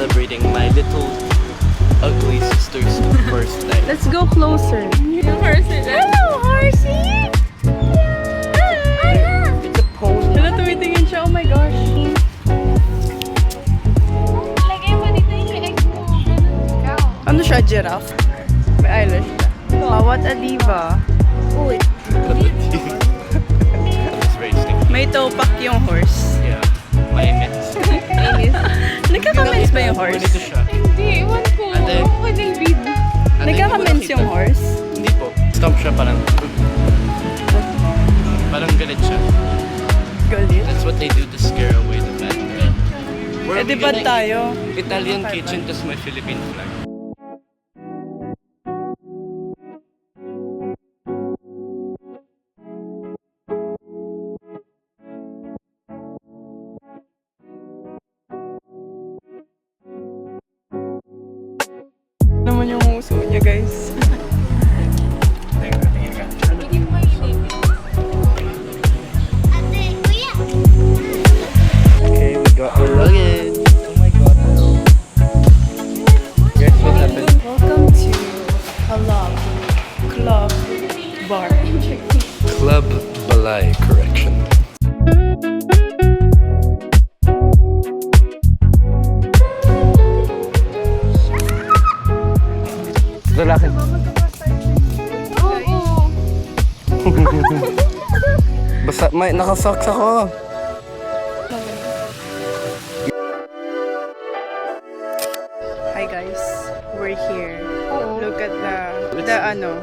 celebrating my little ugly sister's birthday. Let's go closer. Yung horsey. Hello, horsey! It's a pony. Hala, tumitingin siya. Oh my gosh. Lagay mo dito yung egg mo. Ano siya? Giraffe? May eyelash siya. Wow, what a diva. Uy. It's very stinky. May topak yung horse. Yeah. Mainit. Nagkakamens ba yung horse? Ganito siya. Hindi, ewan ko. Ate. Ako kay David. Nagkakamens yung horse? Hindi po. Stomp siya parang... Parang galit siya. Galit. That's what they do to scare away the bad guy. Eh, di ba tayo? Italian kitchen tas may Philippine flag. Naman yung uso niya, guys. Bigyan mo kay David. Okay, we got our luggage. Oh my god, hello. Guess what happened? Welcome to Club Bar. Club Balay Correction. Lalaki. Oo. Basta may nakasocks ako. Hi guys, we're here. Look at the ano,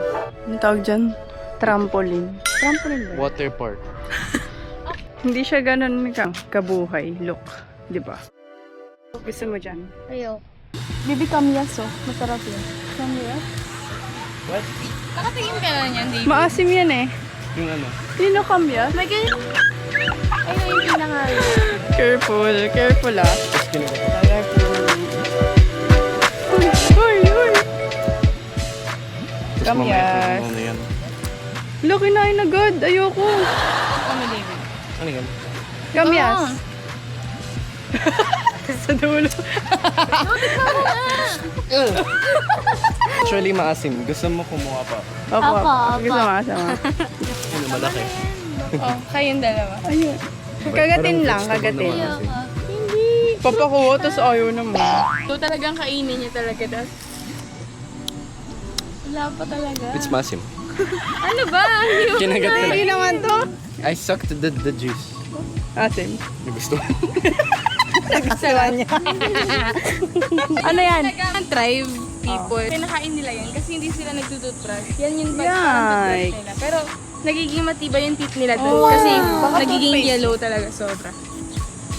yung tawag dyan? Trampoline. Trampoline ba? Water park. Hindi siya ganun kabuhay. Look, di ba? Gusto mo dyan? Ayaw. Bibi kamyas oh, masarap yun. Kamyas? What? Nakatingin ka na niyan, David. Maasim yan eh. Yung ano? Sino kamyas? May ganyan. Ayun yung pinangalan. Careful, careful ah. Tapos kinagat. Careful. Uy, uy! Tapos mamaya Kamyas. kung ano yan. Look, kinain agad. Ayoko. Ano, David? Ano yan? Kamyas. Sa dulo. Actually maasim. Gusto mo kumuha pa. Opo, Apa. gusto mo kasama. Ano malaki? Oh, kayong dalawa. Ayun. Kagatin lang, kagatin. Hindi. Papakuha, tapos ayaw naman. So talagang kainin niya talaga. Das. Wala pa talaga. It's masim. Ano ba? Kinagat ko Hindi lang. naman to. I sucked the juice. Asim. Gusto mo? Nagustuhan niya. Ano yan? Talagang tribe people. Kinakain nila yan kasi hindi sila nagtututbrush. Yan yung Yikes. pag-toothbrush nila. Pero nagiging matibay yung teeth nila doon. Oh, kasi baka nagiging toothpaste. yellow talaga sobra.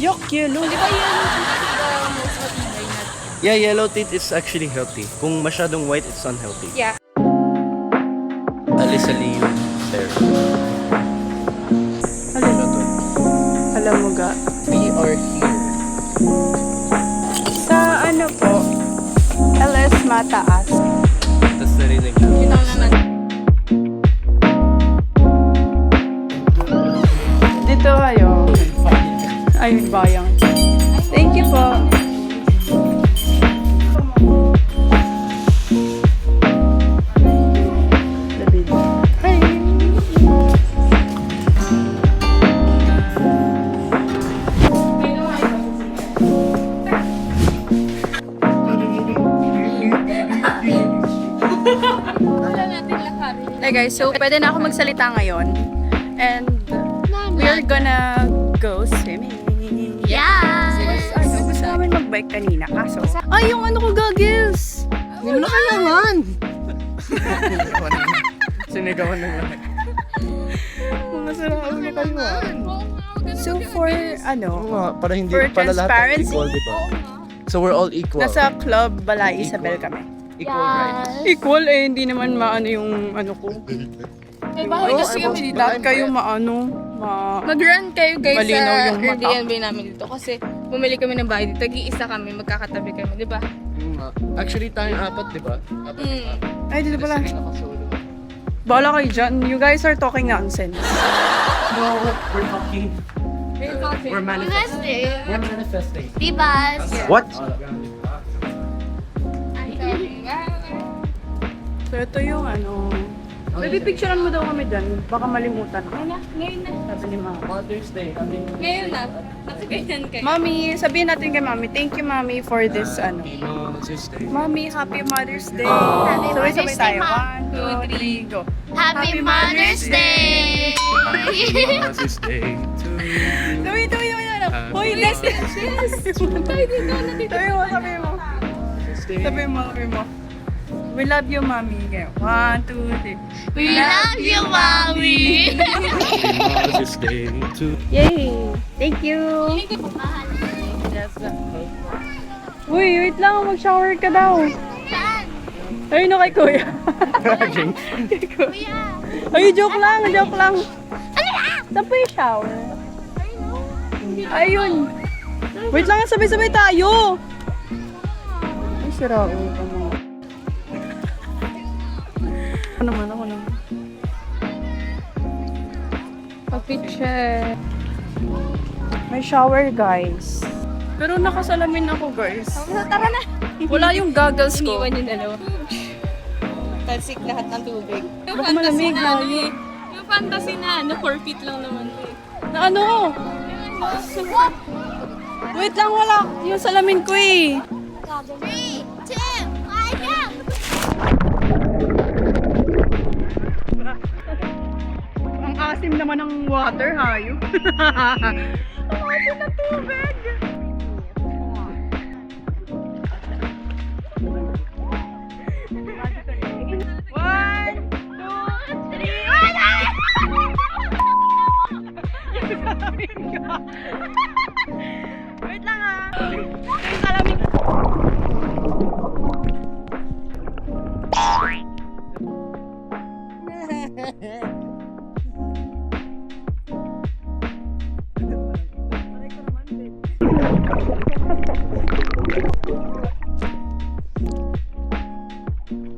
Yok, yellow. Di ba yan yung most matibay na? Yeah, yellow teeth is actually healthy. Kung masyadong white, it's unhealthy. Yeah. Alisali yung there. Alam mo ga. We are here. Sa ano po, LS Mataas. Tapos narinig lang. Yun ang naman. Dito kayo. Ay, bayang. Thank you po. David. Hi. Wala natin lakarin. Hey guys, so pwede na ako magsalita ngayon. And we're gonna go swimming. Yes! Ano, gusto namin mag-bike kanina, kaso... Ay, yung ano ko, goggles! Hindi mo na kailangan! Sinigawan ng lamig. Mga sarap na kayo ah. So for, ano, Para hindi For pala lahat transparency? equal, di ba? So we're all equal. nasa Club Balay Isabel kami. Equal rights. Equal eh, hindi naman maano yung ano ko. May bahay kasi kami dito. Lahat kayo Mag-run kayo guys Malinaw sa yung mata. Airbnb namin dito kasi bumili kami ng bahay dito. Tag-iisa kami, magkakatabi kami, di ba? Actually, tayong apat, di ba? Apat. Ay, dito pala. Kasi nakasolo. Bala kayo dyan. You guys are talking nonsense. No, we're talking. We're manifesting. We're manifesting. Diba? What? So, ito yung ano... Baby, picturean mo daw kami dyan. Baka malimutan. Ngayon na. Sabi ni Mama. Mother's Day. Kami. Ngayon na. Nakaganyan kayo. Mami, sabihin natin kay Mami, thank you Mami for this ano. Mother's Day. Mami, Happy Mother's Day! Happy Sabay-sabay Mother's Day, tayo. Ma. 1, 2, 3, go! Happy Mother's Day! Mother's Day to you. Tuwi! Hoy, next! Tayo dito. Sabi mo. Sabi mo. We love you, Mami. 1, 2, 3. We love you, Mommy! Mother's Day to Yay! Thank you! Uy, wait lang. Mag-shower ka daw. Saan? Ayun na kay Kuya. Kuya! Ay, joke lang. Ano Saan po yung shower? Ayun. Wait lang, sabay-sabay tayo. Ay, sira ulo ka mo. Ako naman. Pa-picture. May shower, guys. Pero nakasalamin ako, guys. Tara na. Wala yung goggles ko. Iniwan yung dalawa. Talsik lahat ng tubig. Yung Baka malamig fantasy na ano eh. Yung fantasy na 4 feet lang naman eh. Na ano? Wait lang, wala. Yung salamin ko eh. 3, 2, 1, go! Ang asim naman ng water, hayo. Ang asim ng tubig. One, two, three. Wait lang ha. Yung salamin.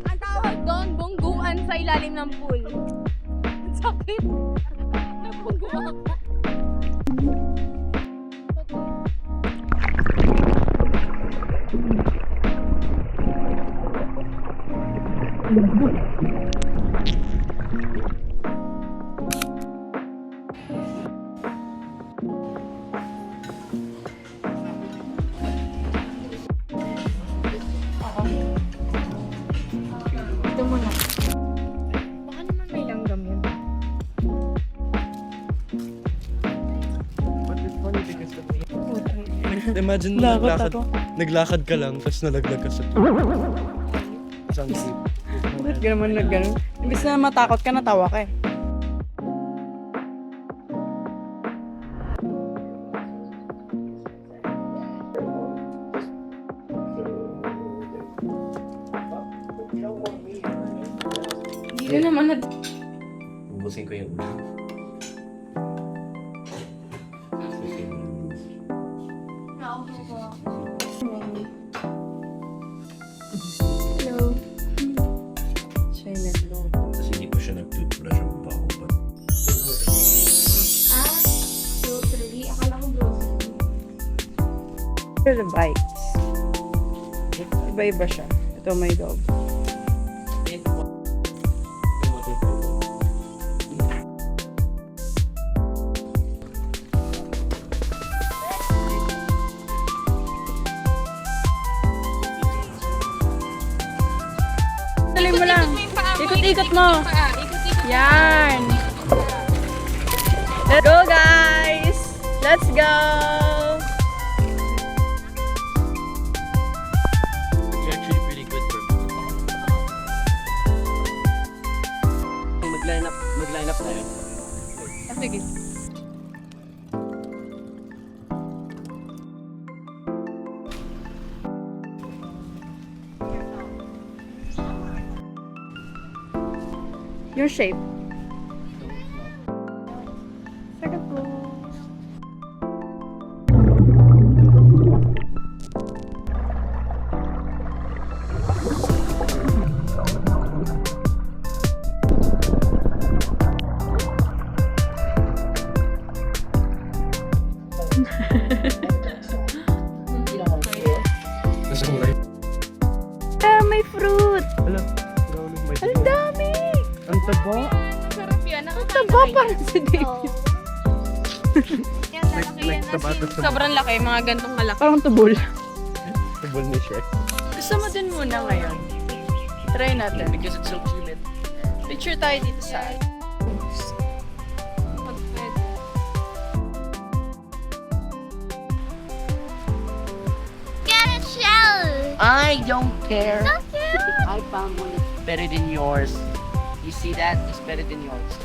Ang tawag doon, bungguan sa ilalim ng pool. Ang sakit. Nabungguan ako. Ito muna. Baka naman may langgam yun. Imagine Lakad naglakad ka lang, tapos nalaglag ka sa isang clip. Bakit gano'n nag-gano'n? Imbis na matakot ka, natawa ka eh. Hindi ko naman na... Ubusin ko yung ulo. Hello. Siya yung nag-load. Tapos hindi pa siya nag-toothbrush ang baho pa. Grocery. Akala ko grocery. Here are the bites. Iba-iba siya. Ito may dog. Dali mo lang. Ikot-ikot mo. Ikot-ikot. Yan. Let's go, guys. Let's go. It's actually pretty good for mag-line up tayo. Sige. Your shape. Second floor. Tapos kung live. Ah, may fruit. Wala. Wala ulit may Parang si David. Yan, lalaki yan na si... Sobrang laki, mga gantong malaki. Parang tubol. Tubol ni Shrek. Gusto mo din muna ngayon. Try natin. Because it's so humid. Picture tayo dito sa Get a shell! I don't care. So cute! I found one that's better than yours. You see that? It's better than yours.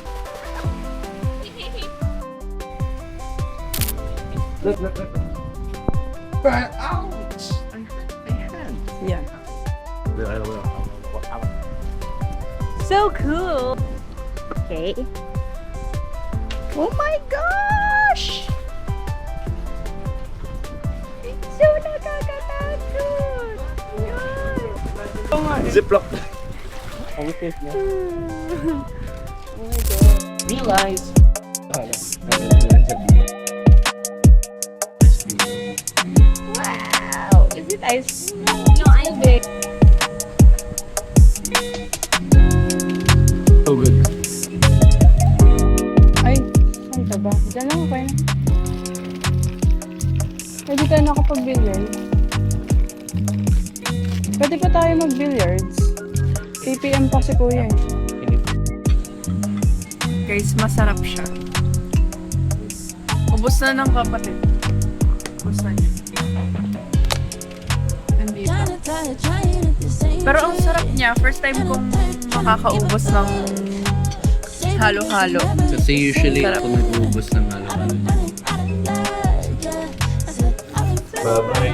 Look, look, look. But ouch! I hurt my hand. Yan. So cool! Okay. Oh my gosh! It's so nakakatakot! Yan! Oh my Ziploc. Oh my God. Realize. Wow! Is it ice? No, I'm big. So good. Ay, saan ka ba? Diyan lang kayo. Pwede tayo nakapag-billiard. Pwede pa tayo mag-billiards. 3 PM pa si Kuya. Guys, masarap siya. Ubus na ng kapatid. Ubus na niya. Nandito. Pero ang sarap niya. First time kong makakaubos ng halo-halo. Kasi usually Sarap. ako nag-uubos ng halo-halo. Bye-bye.